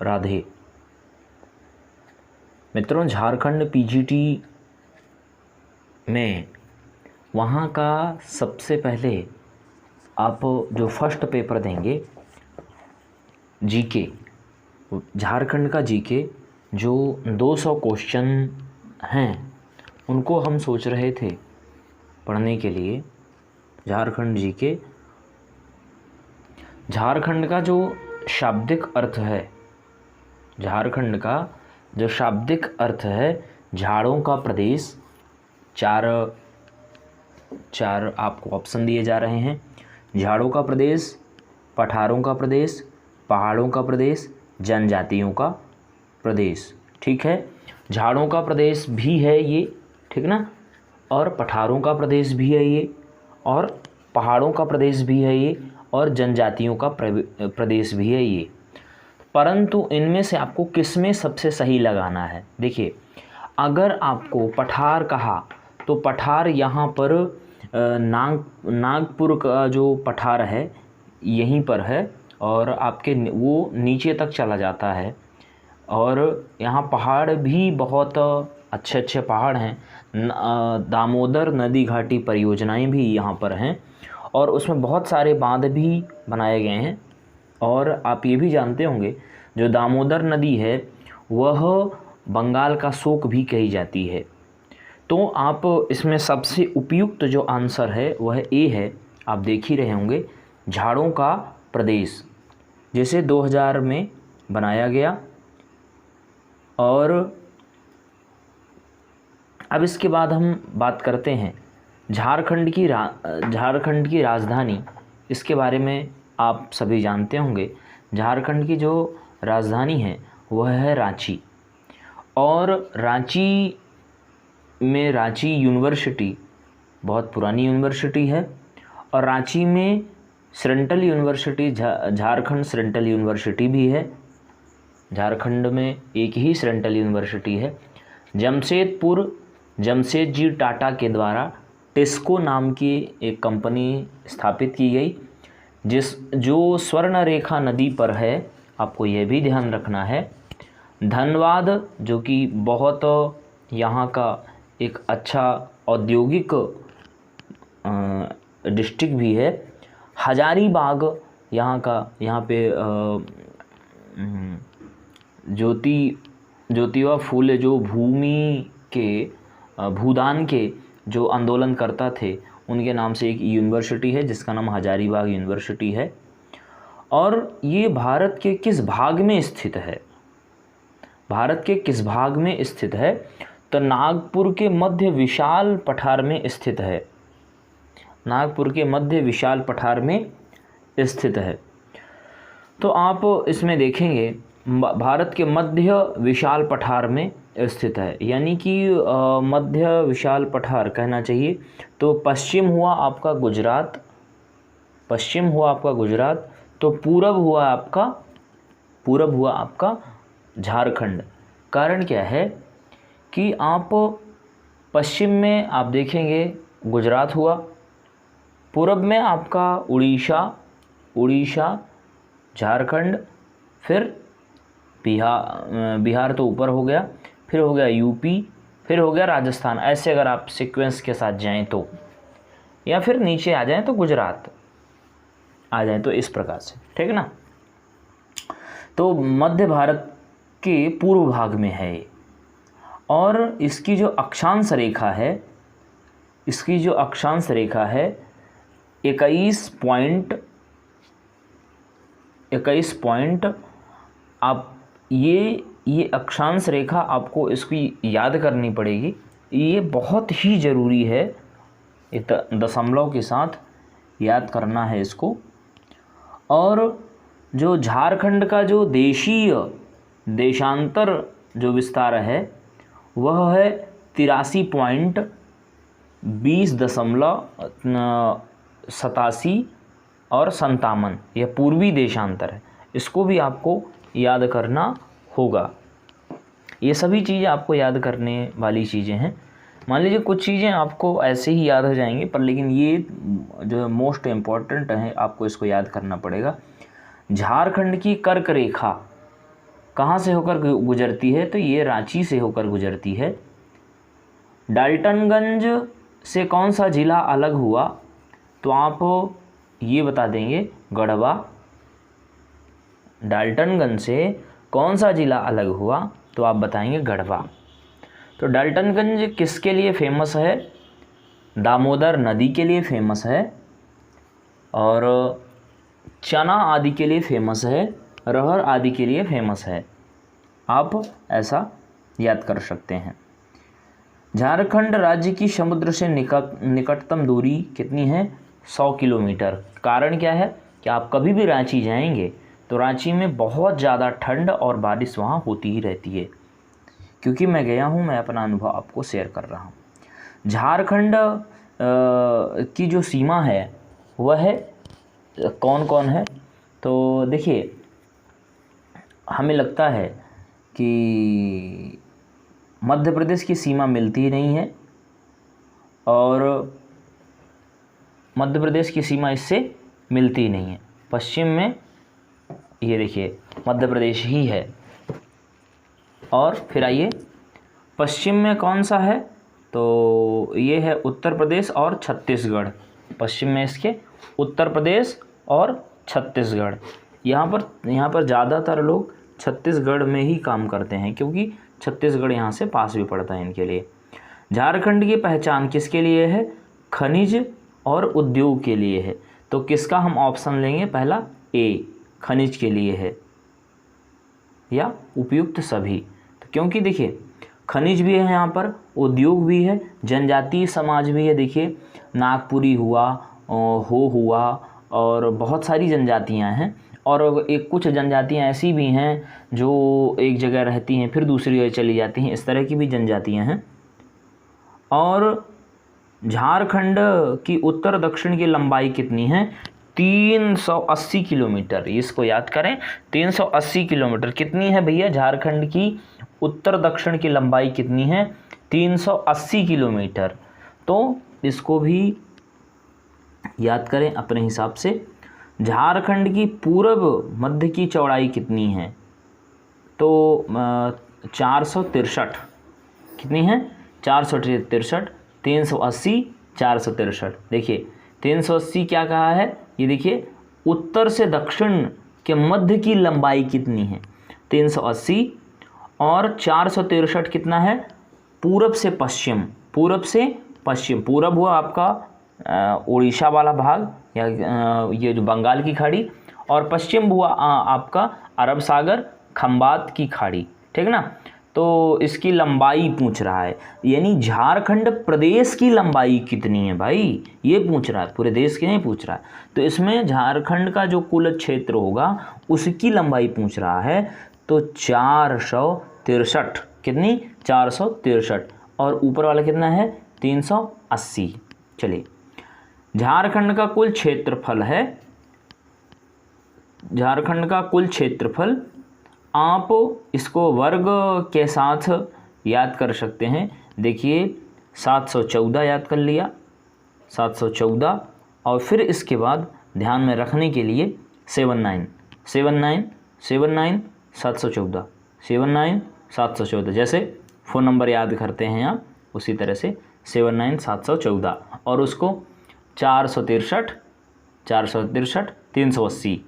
राधे। मित्रों, झारखंड पीजीटी में वहाँ का सबसे पहले आप जो फर्स्ट पेपर देंगे जीके, झारखंड का जीके जो 200 क्वेश्चन हैं उनको हम सोच रहे थे पढ़ने के लिए। झारखंड जीके, झारखंड का जो शाब्दिक अर्थ है, झारखंड का जो शाब्दिक अर्थ है, झाड़ों का प्रदेश। चार आपको ऑप्शन दिए जा रहे हैं। झाड़ों का प्रदेश, पठारों का प्रदेश, पहाड़ों का प्रदेश, जनजातियों का प्रदेश। ठीक है, झाड़ों का प्रदेश भी है ये, ठीक ना, और पठारों का प्रदेश भी है ये, और पहाड़ों का प्रदेश भी है ये, और जनजातियों का प्रदेश भी है ये। परंतु इनमें से आपको किस में सबसे सही लगाना है? देखिए, अगर आपको पठार कहा तो पठार यहाँ पर नागपुर का जो पठार है यहीं पर है, और आपके वो नीचे तक चला जाता है। और यहाँ पहाड़ भी बहुत अच्छे अच्छे पहाड़ हैं। दामोदर नदी घाटी परियोजनाएं भी यहाँ पर हैं, और उसमें बहुत सारे बांध भी बनाए गए हैं। और आप ये भी जानते होंगे जो दामोदर नदी है वह बंगाल का शोक भी कही जाती है। तो आप इसमें सबसे उपयुक्त जो आंसर है वह ए है। आप देख ही रहे होंगे, झाड़ों का प्रदेश, जैसे 2000 में बनाया गया। और अब इसके बाद हम बात करते हैं झारखंड की राजधानी। इसके बारे में आप सभी जानते होंगे। झारखंड की जो राजधानी है वह है रांची, और रांची में रांची यूनिवर्सिटी बहुत पुरानी यूनिवर्सिटी है। और रांची में central university, Jharkhand central university भी है। झारखंड में एक ही सेंट्रल यूनिवर्सिटी है। जमशेदजी टाटा के द्वारा टिस्को नाम की एक कंपनी स्थापित की गई, जो स्वर्ण रेखा नदी पर है। आपको यह भी ध्यान रखना है। धनबाद, जो कि बहुत यहाँ का एक अच्छा औद्योगिक डिस्ट्रिक्ट भी है। हजारीबाग यहाँ पे ज्योतिबा फूले जो भूदान के जो आंदोलनकर्ता थे उनके नाम से एक यूनिवर्सिटी है जिसका नाम हजारीबाग यूनिवर्सिटी है। और ये भारत के किस भाग में स्थित है? भारत के किस भाग में स्थित है? तो नागपुर के मध्य विशाल पठार में स्थित है। नागपुर के मध्य विशाल पठार में स्थित है। तो आप इसमें देखेंगे भारत के मध्य विशाल पठार में स्थित है, यानी कि मध्य विशाल पठार कहना चाहिए। तो पश्चिम हुआ आपका गुजरात, तो पूरब हुआ आपका झारखंड। कारण क्या है कि आप पश्चिम में आप देखेंगे गुजरात हुआ, पूरब में आपका उड़ीसा, झारखंड, फिर बिहार तो ऊपर हो गया, फिर हो गया यूपी, फिर हो गया राजस्थान। ऐसे अगर आप सीक्वेंस के साथ जाएं तो, या फिर नीचे आ जाएं तो गुजरात आ जाएं, तो इस प्रकार से, ठीक है ना। तो मध्य भारत के पूर्व भाग में है ये। और इसकी जो अक्षांश रेखा है 21 पॉइंट आप ये अक्षांश रेखा आपको इसकी याद करनी पड़ेगी। ये बहुत ही ज़रूरी है, एक दशमलव के साथ याद करना है इसको। और जो झारखंड का जो देशांतर जो विस्तार है वह है 83.20.87 और 57। यह पूर्वी देशांतर है, इसको भी आपको याद करना होगा। ये सभी चीज़ें आपको याद करने वाली चीज़ें हैं। मान लीजिए कुछ चीज़ें आपको ऐसे ही याद हो जाएंगी, पर लेकिन ये जो मोस्ट इम्पॉर्टेंट है, आपको इसको याद करना पड़ेगा। झारखंड की कर्क रेखा कहाँ से होकर गुजरती है? तो ये रांची से होकर गुजरती है। डाल्टनगंज से कौन सा ज़िला अलग हुआ? तो आप ये बता देंगे गढ़वा। डाल्टनगंज से कौन सा ज़िला अलग हुआ? तो आप बताएंगे गढ़वा। तो डाल्टनगंज किसके लिए फेमस है? दामोदर नदी के लिए फेमस है, और चना आदि के लिए फेमस है, रहर आदि के लिए फेमस है। आप ऐसा याद कर सकते हैं। झारखंड राज्य की समुद्र से निकटतम दूरी कितनी है? 100 किलोमीटर। कारण क्या है कि आप कभी भी रांची जाएंगे तो रांची में बहुत ज़्यादा ठंड और बारिश वहाँ होती ही रहती है, क्योंकि मैं गया हूँ, मैं अपना अनुभव आपको शेयर कर रहा हूँ। झारखंड की जो सीमा है वह है कौन कौन है? तो देखिए, हमें लगता है कि मध्य प्रदेश की सीमा मिलती ही नहीं है, और मध्य प्रदेश की सीमा इससे मिलती ही नहीं है। पश्चिम में ये देखिए मध्य प्रदेश ही है। और फिर आइए, पश्चिम में कौन सा है? तो ये है उत्तर प्रदेश और छत्तीसगढ़। पश्चिम में इसके उत्तर प्रदेश और छत्तीसगढ़। यहाँ पर ज़्यादातर लोग छत्तीसगढ़ में ही काम करते हैं, क्योंकि छत्तीसगढ़ यहाँ से पास भी पड़ता है इनके लिए। झारखंड की पहचान किसके लिए है? खनिज और उद्योग के लिए है। तो किसका हम ऑप्शन लेंगे? पहला ए, खनिज के लिए है, या उपयुक्त सभी। तो क्योंकि देखिए खनिज भी है यहाँ पर, उद्योग भी है, जनजातीय समाज भी है। देखिए नागपुरी हुआ, हो हुआ, और बहुत सारी जनजातियाँ हैं, और एक कुछ जनजातियाँ ऐसी भी हैं जो एक जगह रहती हैं फिर दूसरी जगह चली जाती हैं, इस तरह की भी जनजातियाँ हैं। और झारखंड की उत्तर दक्षिण की लंबाई कितनी है? 380 किलोमीटर। इसको याद करें, 380 किलोमीटर। कितनी है भैया? झारखंड की उत्तर दक्षिण की लंबाई कितनी है? 380 किलोमीटर। तो इसको भी याद करें अपने हिसाब से। झारखंड की पूर्व मध्य की चौड़ाई कितनी है? तो 463। कितनी है? 463। 380 463। देखिए 380 क्या कहा है? ये देखिए उत्तर से दक्षिण के मध्य की लंबाई कितनी है? 380। और 463 कितना है? पूरब से पश्चिम। पूरब से पश्चिम, पूरब हुआ आपका उड़ीसा वाला भाग, या ये जो बंगाल की खाड़ी, और पश्चिम हुआ आपका अरब सागर, खंबात की खाड़ी। ठीक ना? तो इसकी लंबाई पूछ रहा है, यानी झारखंड प्रदेश की लंबाई कितनी है भाई, ये पूछ रहा है, पूरे देश की नहीं पूछ रहा है। तो इसमें झारखंड का जो कुल क्षेत्र होगा उसकी लंबाई पूछ रहा है। तो 463। कितनी? 463। और ऊपर वाला कितना है? 380। चलिए, झारखंड का कुल क्षेत्रफल है, झारखंड का कुल क्षेत्रफल, आप इसको वर्ग के साथ याद कर सकते हैं। देखिए 714 याद कर लिया, 714, और फिर इसके बाद ध्यान में रखने के लिए 79 79 79 714 79 714, जैसे फ़ोन नंबर याद करते हैं आप उसी तरह से 79 714, और उसको 463 463 380।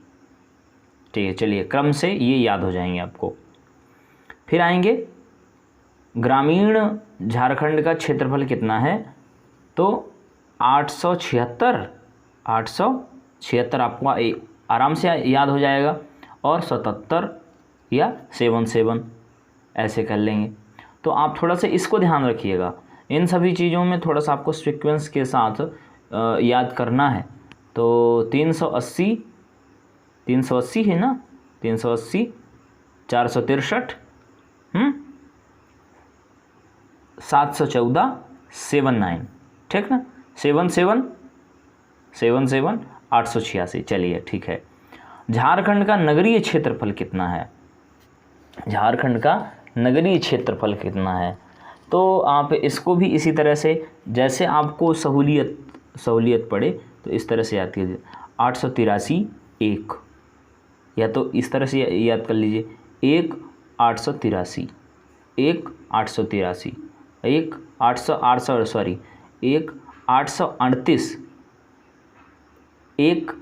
ठीक है, चलिए क्रम से ये याद हो जाएंगे आपको। फिर आएंगे, ग्रामीण झारखंड का क्षेत्रफल कितना है? तो 876 876 आपको आराम से याद हो जाएगा, और 77 या 77 ऐसे कर लेंगे। तो आप थोड़ा सा इसको ध्यान रखिएगा, इन सभी चीज़ों में थोड़ा सा आपको सीक्वेंस के साथ याद करना है। तो 380 है ना, 380 463 714 79, ठीक ना, 77 886। चलिए ठीक है। झारखंड का नगरीय क्षेत्रफल कितना है? झारखंड का नगरीय क्षेत्रफल कितना है? तो आप इसको भी इसी तरह से, जैसे आपको सहूलियत पड़े तो इस तरह से याद कीजिए। 883 1, या तो इस तरह से याद कर लीजिए 1 883, एक 883, एक 800 सॉरी, एक 838, एक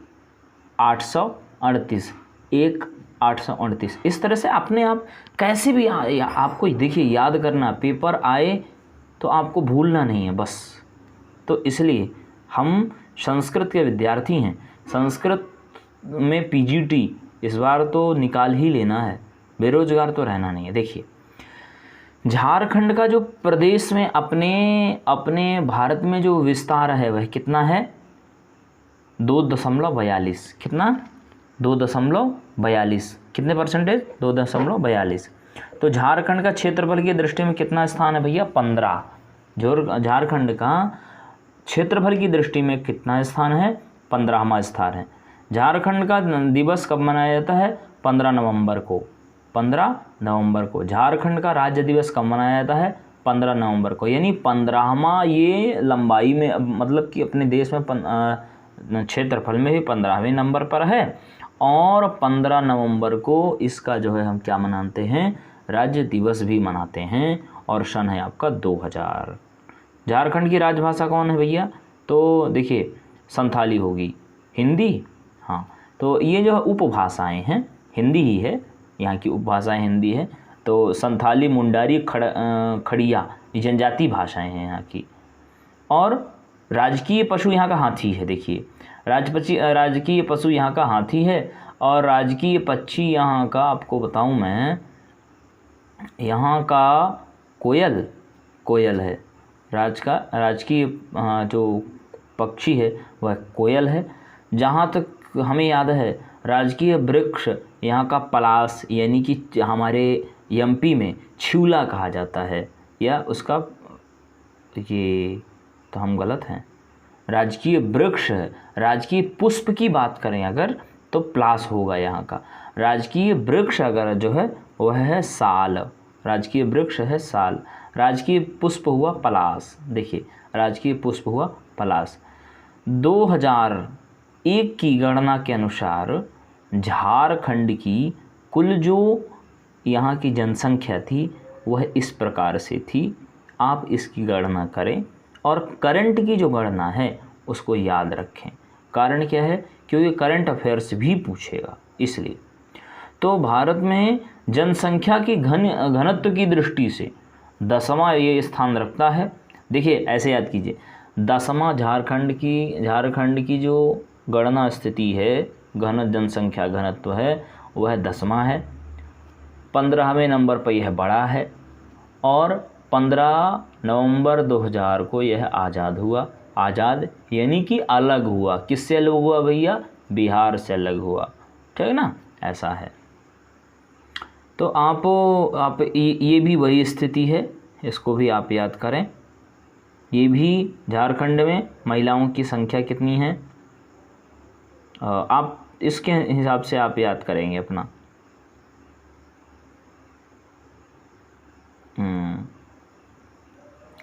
838, एक 838। इस तरह से अपने आप कैसे भी आपको देखिए याद करना, पेपर आए तो आपको भूलना नहीं है बस। तो इसलिए हम संस्कृत के विद्यार्थी हैं, संस्कृत में पीजीटी इस बार तो निकाल ही लेना है, बेरोजगार तो रहना नहीं है। देखिए झारखंड का जो प्रदेश में अपने भारत में जो विस्तार है वह कितना है, 2.42। कितना, 2.42। कितने परसेंटेज, 2.42। तो झारखंड का क्षेत्रफल की दृष्टि में कितना स्थान है भैया, 15। जो झारखंड का क्षेत्रफल की दृष्टि में कितना स्थान है, 15वां स्थान है। झारखंड का दिवस कब मनाया जाता है, 15 नवंबर को। 15 नवंबर को झारखंड का राज्य दिवस कब मनाया जाता है, 15 नवंबर को। यानी 15वां ये लंबाई में, मतलब कि अपने देश में क्षेत्रफल में भी 15वें नंबर पर है। और 15 नवंबर को इसका जो है हम क्या मनाते हैं, राज्य दिवस भी मनाते हैं। और सन है आपका 2000। झारखंड की राजभाषा कौन है भैया, तो देखिए संथाली होगी, हिंदी, हाँ। तो ये जो उपभाषाएं हैं हिंदी ही है, यहाँ की उपभाषाएं हिंदी है। तो संथाली, मुंडारी, खड़िया ये जनजाति भाषाएं हैं यहाँ की। और राजकीय पशु यहाँ का हाथी है। देखिए राजकीय पशु यहाँ का हाथी है। और राजकीय पक्षी यहाँ का आपको बताऊँ मैं, यहाँ का कोयल है। राजकीय जो पक्षी है वह कोयल है। जहाँ तक हमें याद है राजकीय वृक्ष यहाँ का पलाश, यानी कि हमारे एमपी में छिउला कहा जाता है, या उसका ये तो हम गलत हैं, राजकीय वृक्ष है। राजकीय पुष्प की बात करें अगर तो प्लास होगा यहाँ का। राजकीय वृक्ष अगर जो है वह है साल, राजकीय वृक्ष है साल। राजकीय पुष्प हुआ पलास। देखिए राजकीय पुष्प हुआ पलास। 2001 की गणना के अनुसार झारखंड की कुल जो यहाँ की जनसंख्या थी वह इस प्रकार से थी। आप इसकी गणना करें और करंट की जो गणना है उसको याद रखें। कारण क्या है, क्योंकि करंट अफेयर्स भी पूछेगा इसलिए। तो भारत में जनसंख्या की घनत्व की दृष्टि से 10वां ये स्थान रखता है। देखिए ऐसे याद कीजिए, 10वां झारखंड की जो गणना स्थिति है, जनसंख्या घनत्व है वह 10वां है। 15वें नंबर पर यह बड़ा है। और 15 नवंबर 2000 को यह आज़ाद हुआ। आज़ाद यानी कि अलग हुआ। किससे अलग हुआ भैया, बिहार से अलग हुआ, ठीक है ना, ऐसा है। तो आप ये भी वही स्थिति है, इसको भी आप याद करें। ये भी झारखंड में महिलाओं की संख्या कितनी है, आप इसके हिसाब से आप याद करेंगे अपना।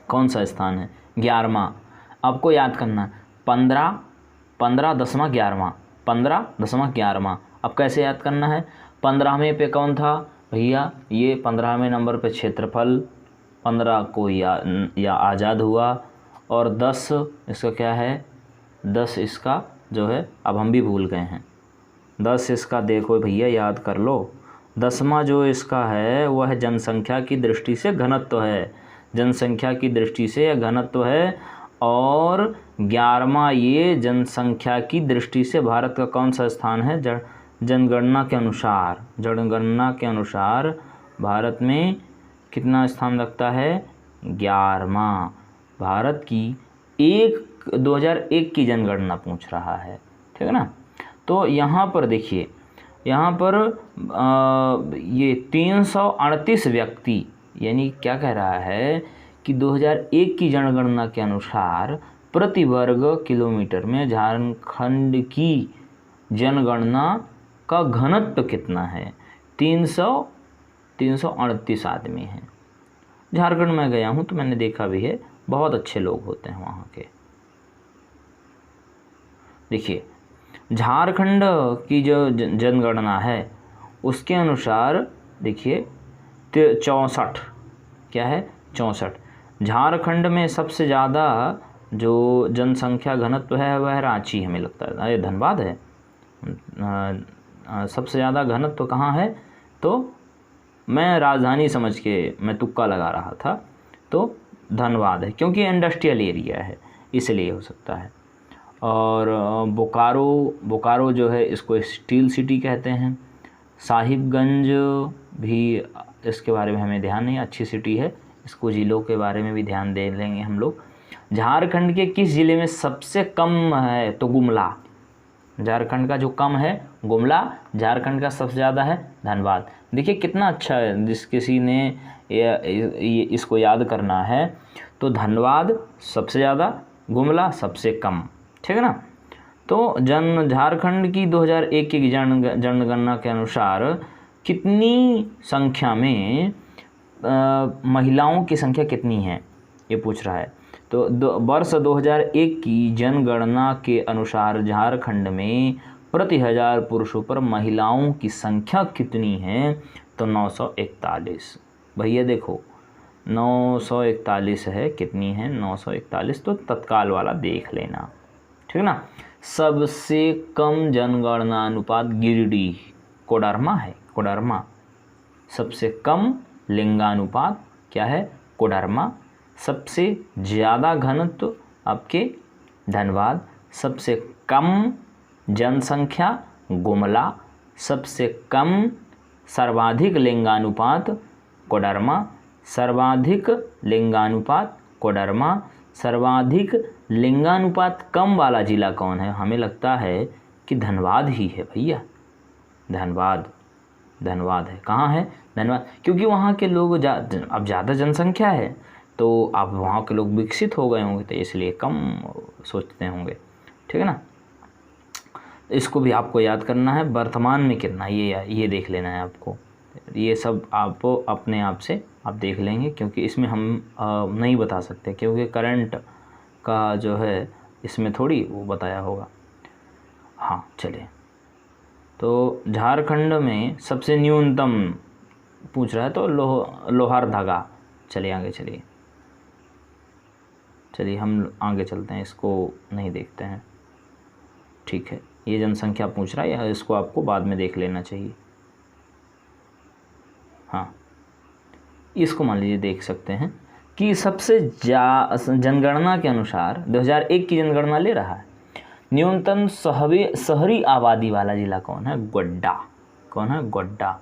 कौन सा स्थान है, 11वां। आपको याद करना 15, 10वां 11वां, 15, 10वां 11वां। अब कैसे याद करना है, 15वें पे कौन था भैया, ये 15वें नंबर पे क्षेत्रफल, 15 को या आज़ाद हुआ। और 10 इसका क्या है, 10 इसका जो है, अब हम भी भूल गए हैं, 10 इसका देखो भैया याद कर लो। 10वां जो इसका है वह जनसंख्या की दृष्टि से घनत्व है, जनसंख्या की दृष्टि से घनत्व है। और 11वां ये जनसंख्या की दृष्टि से भारत का कौन सा स्थान है, जनगणना के अनुसार भारत में कितना स्थान रखता है, 11वां। भारत की 2001 की जनगणना पूछ रहा है, ठीक है ना। तो यहाँ पर देखिए, यहाँ पर ये 338 व्यक्ति, यानी क्या कह रहा है कि 2001 की जनगणना के अनुसार प्रति वर्ग किलोमीटर में झारखंड की जनगणना का घनत्व कितना है, 338 आदमी हैं। झारखंड में गया हूँ तो मैंने देखा भी है, बहुत अच्छे लोग होते हैं वहाँ के। देखिए झारखंड की जो जनगणना है उसके अनुसार देखिए 64, क्या है 64। झारखंड में सबसे ज़्यादा जो जनसंख्या घनत्व है वह रांची, हमें लगता है ये धनबाद है। सबसे ज़्यादा घनत्व कहाँ है, तो मैं राजधानी समझ के मैं तुक्का लगा रहा था, तो धनबाद है, क्योंकि इंडस्ट्रियल एरिया है इसलिए हो सकता है। और बोकारो जो है इसको स्टील सिटी कहते हैं। साहिबगंज भी, इसके बारे में हमें ध्यान नहीं, अच्छी सिटी है, इसको ज़िलों के बारे में भी ध्यान दे लेंगे हम लोग। झारखंड के किस ज़िले में सबसे कम है, तो गुमला। झारखंड का जो कम है गुमला, झारखंड का सबसे ज़्यादा है धनबाद। देखिए कितना अच्छा है, जिस किसी ने इसको याद करना है तो धनबाद सबसे ज़्यादा, गुमला सबसे कम, ठीक है ना। तो झारखंड की 2001 की जनगणना के अनुसार कितनी संख्या में महिलाओं की संख्या कितनी है, ये पूछ रहा है। तो वर्ष 2001 की जनगणना के अनुसार झारखंड में प्रति 1000 पुरुषों पर महिलाओं की संख्या कितनी है, तो 941। भैया देखो 941 है, कितनी है 941, तो तत्काल वाला देख लेना, ठीक ना। सबसे कम जनगणना अनुपात गिरिडीह, कोडरमा है, कोडरमा। सबसे कम लिंगानुपात क्या है, कोडरमा। सबसे ज़्यादा घनत्व आपके धनबाद। सबसे कम जनसंख्या गुमला। सबसे कम सर्वाधिक लिंगानुपात कोडरमा। सर्वाधिक लिंगानुपात कोडरमा। सर्वाधिक लिंगानुपात कम वाला ज़िला कौन है, हमें लगता है कि धनबाद ही है भैया, धनबाद है। कहाँ है, धनबाद, क्योंकि वहाँ के लोग अब ज़्यादा जनसंख्या है तो अब वहाँ के लोग विकसित हो गए होंगे, तो इसलिए कम सोचते होंगे, ठीक है ना। इसको भी आपको याद करना है। वर्तमान में कितना, ये देख लेना है आपको। ये सब आप अपने आप से आप देख लेंगे, क्योंकि इसमें हम नहीं बता सकते, क्योंकि करंट का जो है इसमें थोड़ी वो बताया होगा। हाँ चलिए, तो झारखंड में सबसे न्यूनतम पूछ रहा है, तो लोहारदगा। चलिए आगे चलिए हम आगे चलते हैं, इसको नहीं देखते हैं, ठीक है। ये जनसंख्या पूछ रहा है, या इसको आपको बाद में देख लेना चाहिए। हाँ, इसको मान लीजिए देख सकते हैं कि सबसे जनगणना के अनुसार 2001 की जनगणना ले रहा है, न्यूनतम शहरी आबादी वाला ज़िला कौन है, गोड्डा। कौन है, गोड्डा।